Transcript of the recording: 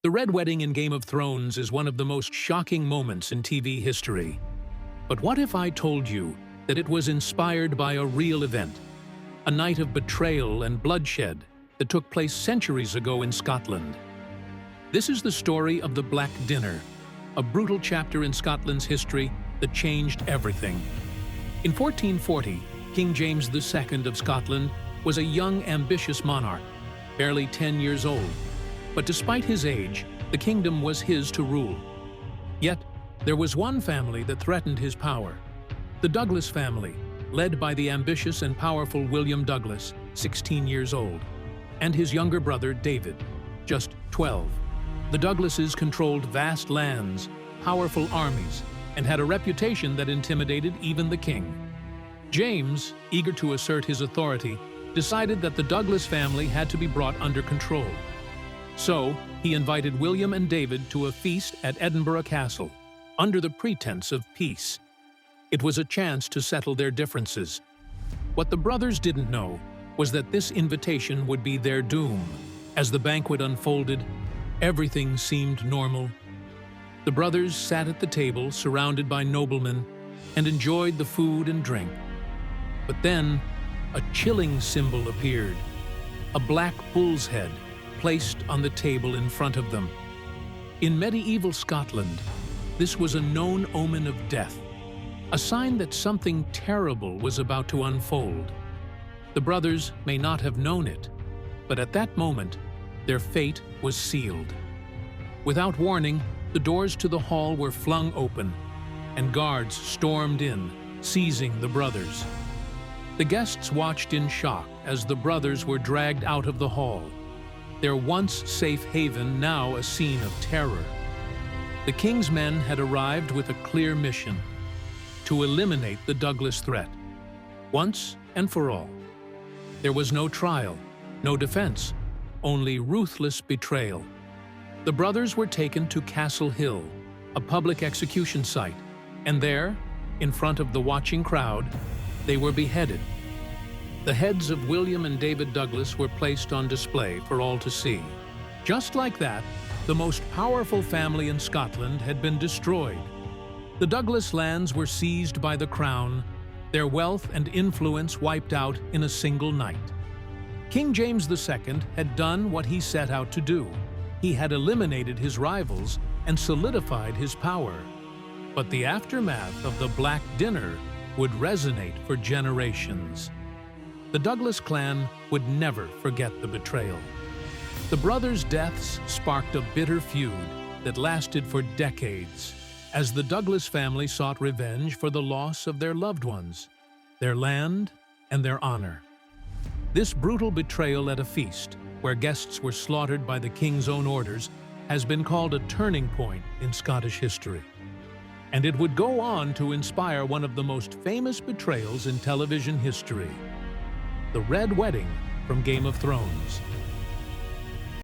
The Red Wedding in Game of Thrones is one of the most shocking moments in TV history. But what if I told you that it was inspired by a real event? A night of betrayal and bloodshed that took place centuries ago in Scotland. This is the story of the Black Dinner, a brutal chapter in Scotland's history that changed everything. In 1440, King James II of Scotland was a young, ambitious monarch, barely 10 years old. But despite his age, the kingdom was his to rule. Yet, there was one family that threatened his power. The Douglas family, led by the ambitious and powerful William Douglas, 16 years old, and his younger brother David, just 12. The Douglases controlled vast lands, powerful armies, and had a reputation that intimidated even the king. James, eager to assert his authority, decided that the Douglas family had to be brought under control. So, he invited William and David to a feast at Edinburgh Castle, under the pretense of peace. It was a chance to settle their differences. What the brothers didn't know was that this invitation would be their doom. As the banquet unfolded, everything seemed normal. The brothers sat at the table surrounded by noblemen and enjoyed the food and drink. But then, a chilling symbol appeared, a black bull's head placed on the table in front of them. In medieval Scotland, this was a known omen of death, a sign that something terrible was about to unfold. The brothers may not have known it, but at that moment, their fate was sealed. Without warning, the doors to the hall were flung open, and guards stormed in, seizing the brothers. The guests watched in shock as the brothers were dragged out of the hall, their once safe haven now a scene of terror. The king's men had arrived with a clear mission: to eliminate the Douglas threat, once and for all. There was no trial, no defense, only ruthless betrayal. The brothers were taken to Castle Hill, a public execution site, and there, in front of the watching crowd, they were beheaded. The heads of William and David Douglas were placed on display for all to see. Just like that, the most powerful family in Scotland had been destroyed. The Douglas lands were seized by the crown, their wealth and influence wiped out in a single night. King James II had done what he set out to do. He had eliminated his rivals and solidified his power. But the aftermath of the Black Dinner would resonate for generations. The Douglas clan would never forget the betrayal. The brothers' deaths sparked a bitter feud that lasted for decades, as the Douglas family sought revenge for the loss of their loved ones, their land, and their honor. This brutal betrayal at a feast, where guests were slaughtered by the king's own orders, has been called a turning point in Scottish history. And it would go on to inspire one of the most famous betrayals in television history: the Red Wedding from Game of Thrones.